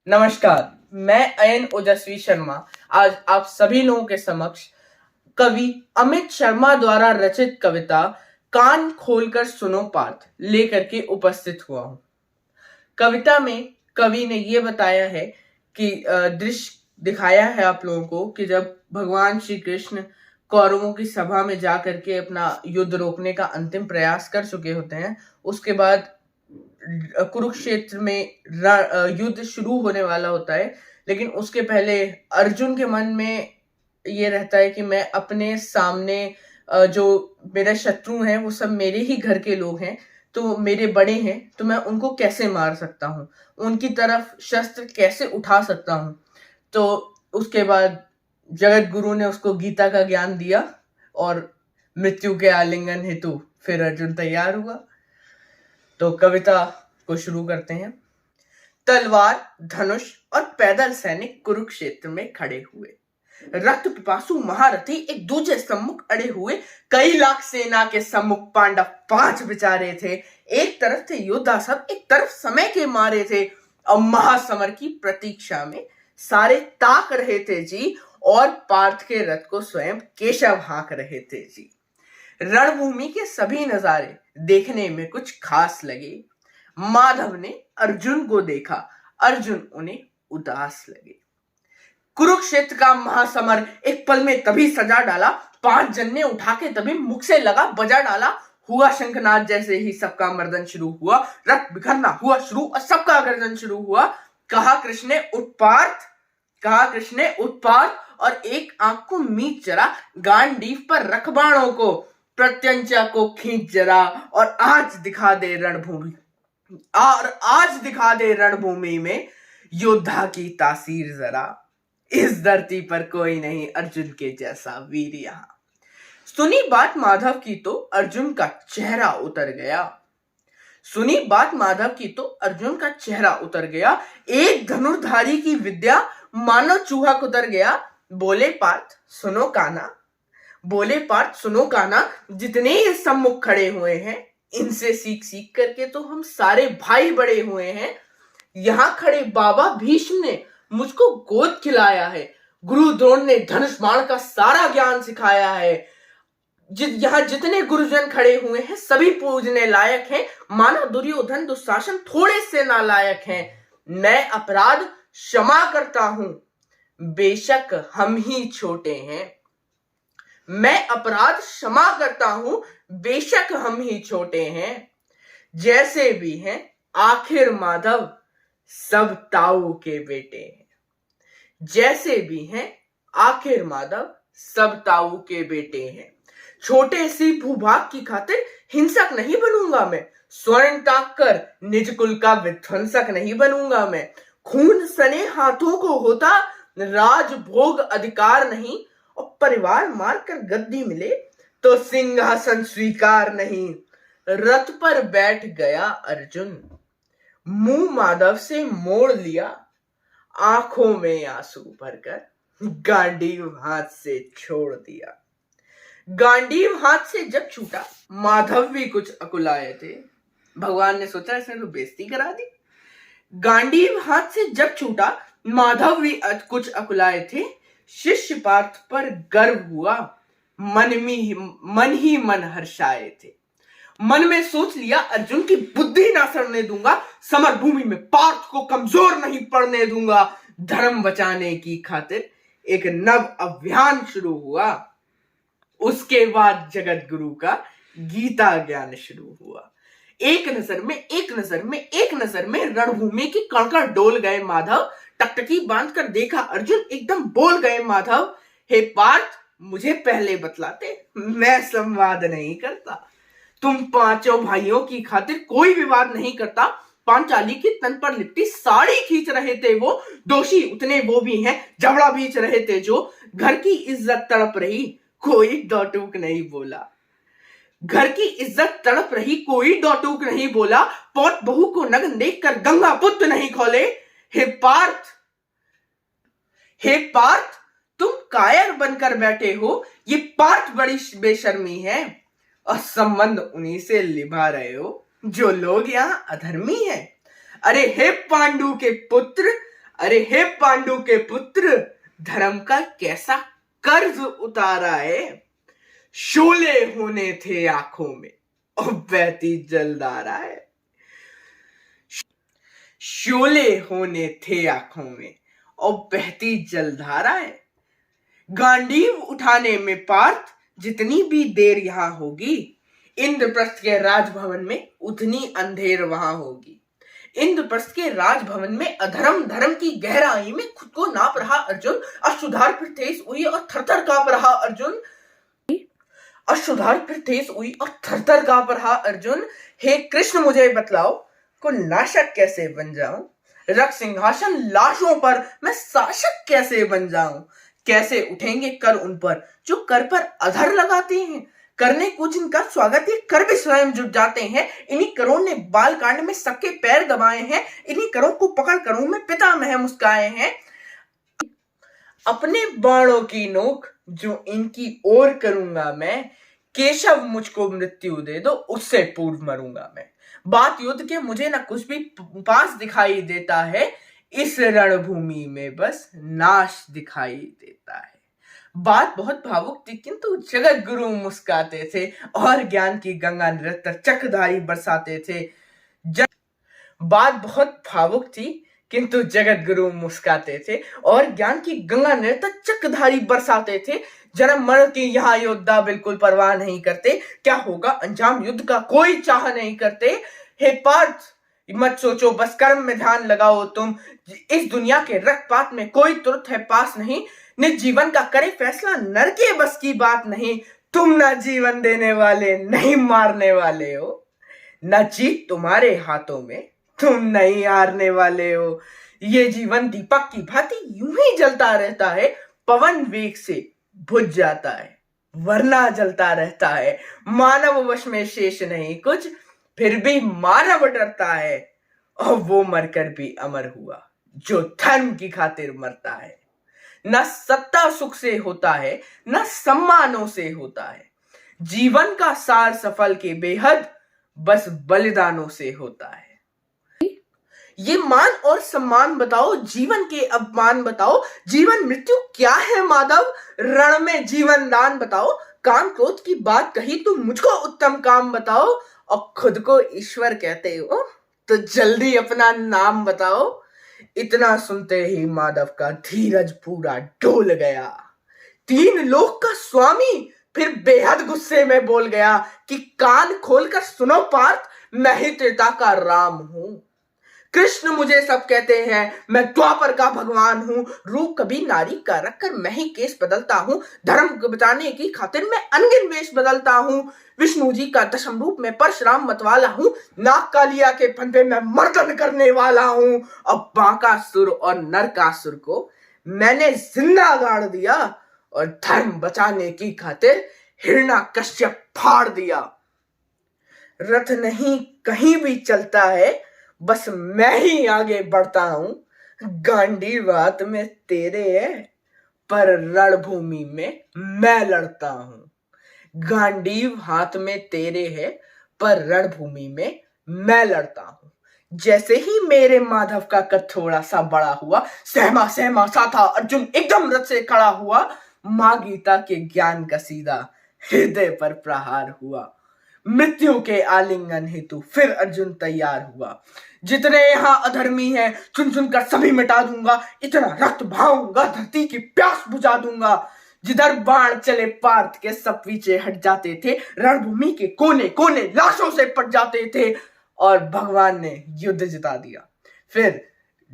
नमस्कार, मैं अयन ओजस्वी शर्मा आज आप सभी लोगों के समक्ष कवि अमित शर्मा द्वारा रचित कविता कान खोलकर सुनो पाठ लेकर के उपस्थित हुआ हूँ। कविता में कवि ने ये बताया है कि दृश्य दिखाया है आप लोगों को कि जब भगवान श्री कृष्ण कौरवों की सभा में जा करके अपना युद्ध रोकने का अंतिम प्रयास कर चुके होते हैं, उसके बाद कुरुक्षेत्र में युद्ध शुरू होने वाला होता है। लेकिन उसके पहले अर्जुन के मन में ये रहता है कि मैं अपने सामने जो मेरे शत्रु हैं वो सब मेरे ही घर के लोग हैं, तो मेरे बड़े हैं, तो मैं उनको कैसे मार सकता हूँ, उनकी तरफ शस्त्र कैसे उठा सकता हूँ। तो उसके बाद जगत गुरु ने उसको गीता का ज्ञान दिया और मृत्यु के आलिंगन हेतु फिर अर्जुन तैयार हुआ। तो कविता को शुरू करते हैं। तलवार, धनुष और पैदल सैनिक कुरुक्षेत्र में खड़े हुए। रक्त पिपासु महारथी एक दूसरे सम्मुख अड़े हुए। कई लाख सेना के सम्मुख पांडव 5 बेचारे थे। एक तरफ थे योद्धा सब, एक तरफ समय के मारे थे। अब महासमर की प्रतीक्षा में सारे ताक रहे थे जी, और पार्थ के रथ को स्वयं केशव हाँक रहे थे जी। रणभूमि के सभी नजारे देखने में कुछ खास लगे। माधव ने अर्जुन को देखा, अर्जुन उन्हें उदास लगे। कुरुक्षेत्र का महासमर एक पल में तभी सजा डाला। 5 जन्ने उठा के तभी मुख से लगा बजा डाला। हुआ शंखनाद जैसे ही सबका मर्दन शुरू हुआ। रथ बिखरना हुआ शुरू और सबका गर्जन शुरू हुआ। कहा कृष्ण ने उत्पात, और एक आंख को मीच जरा। गांडीव पर रख बाणों को, प्रत्यंचा को खींच जरा। और आज दिखा दे रणभूमि में योद्धा की तासीर जरा। इस धरती पर कोई नहीं अर्जुन के जैसा वीर यहाँ। सुनी बात माधव की तो अर्जुन का चेहरा उतर गया। एक धनुर्धारी की विद्या मानो चूहा कुतर गया। बोले पार्थ सुनो काना, जितने ये सम्मुख खड़े हुए हैं, इनसे सीख करके तो हम सारे भाई बड़े हुए हैं। यहाँ खड़े बाबा भीष्म ने मुझको गोद खिलाया है। गुरु द्रोण ने धनुष बाण का सारा ज्ञान सिखाया है। यहाँ जितने गुरुजन खड़े हुए हैं सभी पूजने लायक हैं। माना दुर्योधन दुशासन थोड़े से नालायक हैं। मैं अपराध क्षमा करता हूं, बेशक हम ही छोटे हैं। जैसे भी हैं आखिर माधव सब ताऊ के बेटे हैं। छोटे सी भूभाग की खातिर हिंसक नहीं बनूंगा मैं। स्वर्ण ताक कर निज कुल का विध्वंसक नहीं बनूंगा मैं। खून सने हाथों को होता राजभोग अधिकार नहीं। और परिवार मारकर गद्दी मिले तो सिंहासन स्वीकार नहीं। रथ पर बैठ गया अर्जुन, मुंह माधव से मोड़ लिया। आंखों में आंसू भरकर गांडीव हाथ से छोड़ दिया। गांडीव हाथ से जब छूटा माधव भी कुछ अकुलाए थे। भगवान ने सोचा इसने तो बेइज्जती करा दी। गांडीव हाथ से जब छूटा माधव भी कुछ अकुलाए थे। शिष्य पार्थ पर गर्व हुआ, मन ही मन हर्षाए थे। मन में सोच लिया अर्जुन की बुद्धि ना सड़ने दूंगा। समर भूमि में पार्थ को कमजोर नहीं पड़ने दूंगा। धर्म बचाने की खातिर एक नव अभियान शुरू हुआ। उसके बाद जगत गुरु का गीता ज्ञान शुरू हुआ। एक नजर में रणभूमि की कण डोल गए माधव। टकटकी बांधकर देखा अर्जुन, एकदम बोल गए माधव। हे पार्थ, मुझे पहले बतलाते, मैं संवाद नहीं करता। तुम 5 भाइयों की खातिर कोई विवाद नहीं करता। पांचाली की तन पर लिपटी साड़ी खींच रहे थे वो। दोषी उतने वो भी हैं, जबड़ा बीच रहे थे जो। घर की इज्जत तड़प रही, कोई दो टूक नहीं बोला। पौत बहू को नग्न देखकर गंगा पुत्र नहीं खोले। हे पार्थ, तुम कायर बनकर बैठे हो। ये पार्थ बड़ी बेशर्मी है। और संबंध उन्हीं से निभा रहे हो जो लोग यहाँ अधर्मी हैं। अरे हे पांडु के पुत्र, अरे हे पांडु के पुत्र, धर्म का कैसा कर्ज उतारा है। शोले होने थे आंखों में और बहती जलधारा है। शोले होने थे आंखों में और बहती जलधारा है। गांडीव उठाने में पार्थ जितनी भी देर यहां होगी, इंद्रप्रस्थ के राजभवन में उतनी अंधेर वहां होगी। इंद्रप्रस्थ के राजभवन में अधर्म धर्म की गहराई में खुद को नाप रहा अर्जुन अशुधार फिर तेज हुई और थरथर कांप रहा अर्जुन। अशुधार फिर तेज हुई और थरथर कांप रहा अर्जुन। हे कृष्ण मुझे बतलाओ, को नाशक कैसे बन जाऊं। रक्त सिंहासन लाशों पर मैं शासक कैसे बन जाऊं। कैसे उठेंगे कर उन पर जो कर पर अधर लगाते हैं। करने को जिनका स्वागत ये कर भी स्वयं जुट जाते हैं। इन्हीं करों ने बाल कांड में सबके पैर दबाए हैं। इन्हीं करों को पकड़ करों में पितामह मुस्काए हैं। अपने बाणों की नोक जो इनकी ओर करूंगा मैं। केशव मुझको मृत्यु दे दो, उससे पूर्व मरूंगा मैं। बात युद्ध के मुझे ना कुछ भी पास दिखाई देता है। इस रणभूमि में बस नाश दिखाई देता है। बात बहुत भावुक थी, किंतु जगत गुरु मुस्काते थे और ज्ञान की गंगा निरंतर चक्रधारी बरसाते थे। बात बहुत भावुक थी, किंतु जगत गुरु मुस्काते थे और ज्ञान की गंगा निरंतर चक्रधारी बरसाते थे। जन्म मरण की यहाँ योद्धा बिल्कुल परवाह नहीं करते। क्या होगा अंजाम युद्ध का कोई चाह नहीं करते। हे पार्थ मत सोचो, बस कर्म में ध्यान लगाओ तुम। इस दुनिया के रक्तपात में कोई तुरंत है पास नहीं। निज जीवन का करे फैसला, नर के बस की बात नहीं। तुम ना जीवन देने वाले नहीं मारने वाले हो। न जीत तुम्हारे हाथों में, तुम नहीं हारने वाले हो। ये जीवन दीपक की भांति यूं ही जलता रहता है। पवन वेग से बुझ जाता है वरना जलता रहता है। मानव वश में शेष नहीं कुछ, फिर भी मानव डरता है। और वो मरकर भी अमर हुआ जो धर्म की खातिर मरता है। न सत्ता सुख से होता है, न सम्मानों से होता है। जीवन का सार सफल के बेहद बस बलिदानों से होता है। ये मान और सम्मान बताओ, जीवन के अपमान बताओ। जीवन मृत्यु क्या है माधव, रण में जीवन दान बताओ। काम क्रोध की बात कही तो मुझको उत्तम काम बताओ। और खुद को ईश्वर कहते हो तो जल्दी अपना नाम बताओ। इतना सुनते ही माधव का धीरज पूरा डोल गया। तीन लोक का स्वामी फिर बेहद गुस्से में बोल गया कि कान खोलकर सुनो पार्थ, मैं ही त्रेता का राम हूं। कृष्ण मुझे सब कहते हैं, मैं द्वापर का भगवान हूं। रूप कभी नारी का रखकर मैं ही केस बदलता हूं। धर्म को बचाने की खातिर मैं अनगिन वेश बदलता हूं। विष्णु जी का दशम रूप में परशुराम मतवाला हूं। नाग कालिया के फन पे मैं मर्दन करने वाला हूं। अब बांकासुर और नरकासुर को मैंने जिंदा गाड़ दिया और धर्म बचाने की खातिर हिरण्याकश्यप फाड़ दिया। रथ नहीं कहीं भी चलता है, बस मैं ही आगे बढ़ता हूं। गांडीव हाथ में तेरे है, पर रणभूमि में मैं लड़ता हूं। गांडीव हाथ में तेरे है, पर रणभूमि में मैं लड़ता हूं। जैसे ही मेरे माधव का कद थोड़ा सा बड़ा हुआ, सहमा सहमा सा था अर्जुन एकदम रथ से खड़ा हुआ। मां गीता के ज्ञान का सीधा हृदय पर प्रहार हुआ। मृत्यु के आलिंगन हेतु फिर अर्जुन तैयार हुआ। जितने यहाँ अधर्मी हैं चुन चुन कर सभी मिटा दूंगा। इतना रक्त बहाऊंगा धरती की प्यास बुझा दूंगा। जिधर बाण चले पार्थ के सब पीछे हट जाते थे। रणभूमि के कोने कोने लाशों से पट जाते थे और भगवान ने युद्ध जिता दिया। फिर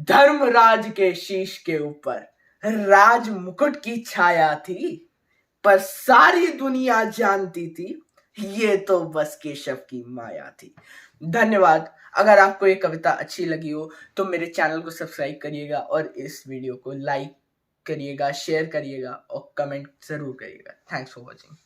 धर्मराज के शीश के ऊपर राज मुकुट की छाया थी, पर सारी दुनिया जानती थी ये तो बस केशव की माया थी। धन्यवाद। अगर आपको ये कविता अच्छी लगी हो तो मेरे चैनल को सब्सक्राइब करिएगा और इस वीडियो को लाइक करिएगा, शेयर करिएगा और कमेंट जरूर करिएगा। Thanks for watching.